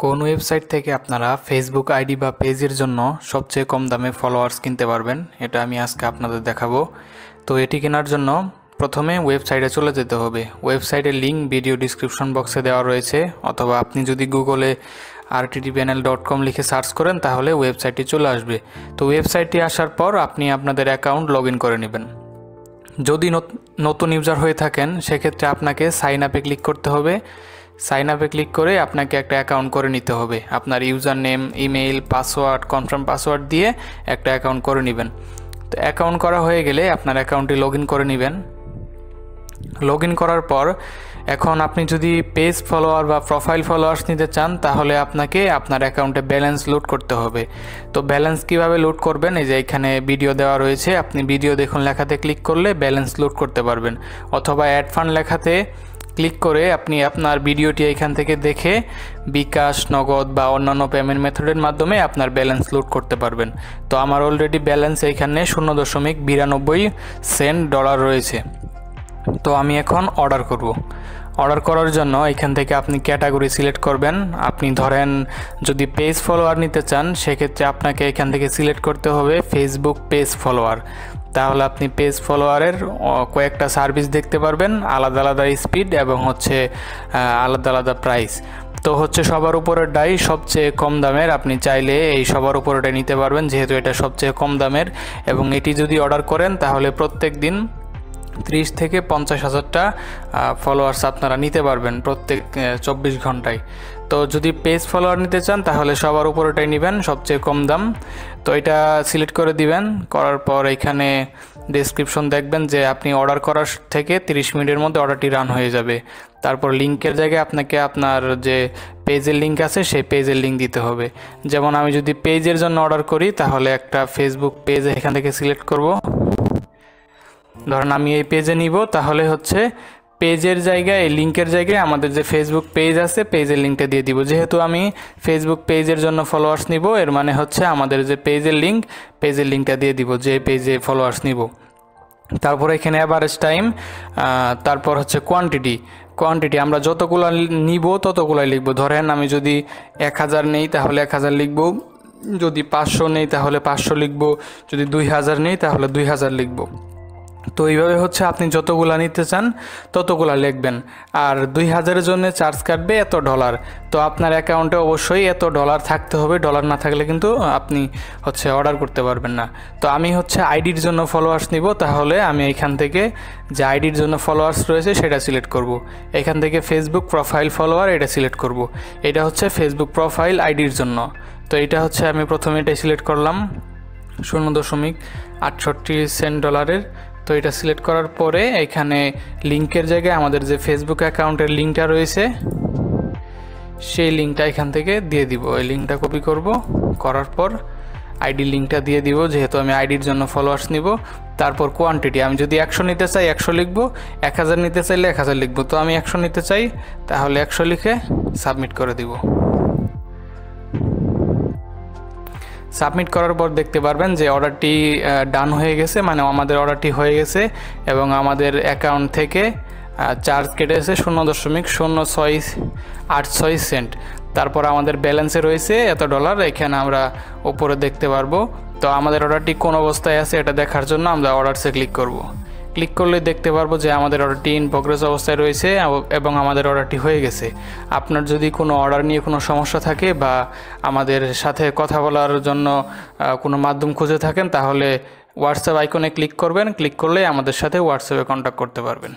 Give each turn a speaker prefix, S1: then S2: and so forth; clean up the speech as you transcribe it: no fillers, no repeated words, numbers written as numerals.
S1: কোন ওয়েবসাইট থেকে আপনারা ফেসবুক আইডি বা পেজের জন্য সবচেয়ে কম দামে ফলোয়ার্স কিনতে পারবেন এটা আমি আজকে আপনাদের দেখাবো। তো এটি কেনার জন্য প্রথমে ওয়েবসাইটে চলে যেতে হবে। ওয়েবসাইটের লিঙ্ক ভিডিও ডিসক্রিপশন বক্সে দেওয়া রয়েছে, অথবা আপনি যদি গুগলে rttpanel.com লিখে সার্চ করেন তাহলে ওয়েবসাইটটি চলে আসবে। তো ওয়েবসাইটটি আসার পর আপনি আপনাদের অ্যাকাউন্ট লগ ইন করে নেবেন। যদি নতুন ইউজার হয়ে থাকেন সেক্ষেত্রে আপনাকে সাইন আপে ক্লিক করতে হবে। সাইন আপে ক্লিক করে আপনাকে একটা অ্যাকাউন্ট করে নিতে হবে। আপনার user name, email, password, confirm password দিয়ে একটা অ্যাকাউন্ট করে নেবেন। তো অ্যাকাউন্ট করা হয়ে গেলে আপনার অ্যাকাউন্টটি লগ ইন করে নেবেন। লগ ইন করার পর এখন আপনি যদি পেজ ফলোয়ার বা প্রোফাইল ফলোয়ার্স নিতে চান তাহলে আপনাকে আপনার অ্যাকাউন্টে ব্যালেন্স লোড করতে হবে। তো ব্যালেন্স কিভাবে লোড করবেন, এই যে এখানে ভিডিও দেওয়া রয়েছে, আপনি ভিডিও দেখুন লেখাতে ক্লিক করলে ব্যালেন্স লোড করতে পারবেন, অথবা অ্যাড ফান্ড লেখাতে ক্লিক করে আপনি আপনার ভিডিওটি এখান থেকে দেখে বিকাশ, নগদ বা অন্যান্য পেমেন্ট মেথডের মাধ্যমে আপনার ব্যালেন্স লোড করতে পারবেন। তো আমার অলরেডি ব্যালেন্স এখানে $0.92 রয়েছে। তো আমি এখন অর্ডার করব। অর্ডার করার জন্য এখান থেকে আপনি ক্যাটাগরি সিলেক্ট করবেন। আপনি ধরেন যদি পেজ ফলোয়ার নিতে চান সেক্ষেত্রে আপনাকে এখান থেকে সিলেক্ট করতে হবে ফেসবুক পেজ ফলোয়ার। তাহলে আপনি পেজ ফলোয়ারের কয়েকটা সার্ভিস দেখতে পারবেন, আলাদা আলাদা স্পিড এবং আলাদা আলাদা প্রাইস। তো সবার উপরেরটাই সবচেয়ে কম দামের, আপনি চাইলে এই সবার উপরেটাই নিতে পারবেন যেহেতু এটা সবচেয়ে কম দামের। এবং এটি যদি অর্ডার করেন তাহলে প্রত্যেক দিন 30 থেকে 50,000টা ফলোয়ার্স আপনারা নিতে পারবেন প্রত্যেক 24 ঘন্টায়। তো যদি পেজ ফলোয়ার নিতে চান তাহলে সবার উপরেটাই নেবেন, সবচেয়ে কম দাম। তো এটা সিলেক্ট করে দিবেন। করার পর এখানে ডেসক্রিপশন দেখবেন যে আপনি অর্ডার করার থেকে 30 মিনিটের মধ্যে অর্ডারটি রান হয়ে যাবে। তারপর লিঙ্কের জায়গায় আপনাকে আপনার যে পেজের লিঙ্ক আছে সেই পেজের লিঙ্ক দিতে হবে। যেমন আমি যদি পেজের জন্য অর্ডার করি তাহলে একটা ফেসবুক পেজ এখান থেকে সিলেক্ট করব। ধরেন আমি এই পেজে নিব, তাহলে পেজের জায়গায়, লিঙ্কের জায়গায় আমাদের যে ফেসবুক পেজ আছে পেজের লিঙ্কটা দিয়ে দিব। যেহেতু আমি ফেসবুক পেজের জন্য ফলোয়ার্স নিব, এর মানে আমাদের যে পেজের লিঙ্কটা দিয়ে দিব যে পেজে ফলোয়ার্স নিব। তারপর এখানে অ্যাভারেজ টাইম, তারপর কোয়ান্টিটি আমরা যতগুলো নিব ততগুলাই লিখব। ধরেন আমি যদি 1000 নেই তাহলে 1000 লিখব, যদি 500 নেই তাহলে 500 লিখব, যদি 2000 নেই তাহলে 2000 লিখব। তো এইভাবে আপনি যতগুলা নিতে চান ততগুলা লিখবেন। আর 2000-এর জন্য চার্জ কাটবে $1। তো আপনার অ্যাকাউন্টে অবশ্যই $1 থাকতে হবে, ডলার না থাকলে কিন্তু আপনি অর্ডার করতে পারবেন না। তো আমি আইডির জন্য ফলোয়ার্স নিব, তাহলে আমি এখান থেকে যে আইডির জন্য ফলোয়ার্স রয়েছে সেটা সিলেক্ট করব। এখান থেকে ফেসবুক প্রোফাইল ফলোয়ার এটা সিলেক্ট করব। এটা ফেসবুক প্রোফাইল আইডির জন্য। তো এটা আমি প্রথমে এটা সিলেক্ট করলাম $0.68 তো এটা সিলেক্ট করার পরে এখানে লিঙ্কের জায়গায় আমাদের যে ফেসবুক অ্যাকাউন্টের লিঙ্কটা রয়েছে সেই লিঙ্কটা এখান থেকে দিয়ে দিব। এই লিঙ্কটা কপি করব, করার পর আইডি লিঙ্কটা দিয়ে দিব যেহেতু আমি আইডির জন্য ফলোয়ার্স নিব। তারপর কোয়ান্টিটি, আমি যদি 100 নিতে চাই 100 লিখব, 1000 নিতে চাইলে 1000 লিখব। তো আমি 100 নিতে চাই তাহলে 100 লিখে সাবমিট করে দিব। সাবমিট করার পর দেখতে পারবেন যে অর্ডারটি ডান হয়ে গেছে, মানে আমাদের অর্ডারটি হয়ে গেছে এবং আমাদের অ্যাকাউন্ট থেকে চার্জ কেটেছে $0.0686। তারপর আমাদের ব্যালেন্সে রয়েছে $1। এখানে আমরা উপরে দেখতে পারবো। তো আমাদের অর্ডারটি কোন অবস্থায় আছে এটা দেখার জন্য আমরা অর্ডারসে ক্লিক করব। ক্লিক করলে দেখতে পারবো যে আমাদের অর্ডারটি ইন প্রোগ্রেস অবস্থায় রয়েছে এবং আমাদের অর্ডারটি হয়ে গেছে। আপনার যদি কোনো অর্ডার নিয়ে কোনো সমস্যা থাকে বা আমাদের সাথে কথা বলার জন্য কোনো মাধ্যম খুঁজে থাকেন তাহলে হোয়াটসঅ্যাপ আইকনে ক্লিক করবেন। ক্লিক করলে আমাদের সাথে হোয়াটসঅ্যাপে কন্ট্যাক্ট করতে পারবেন।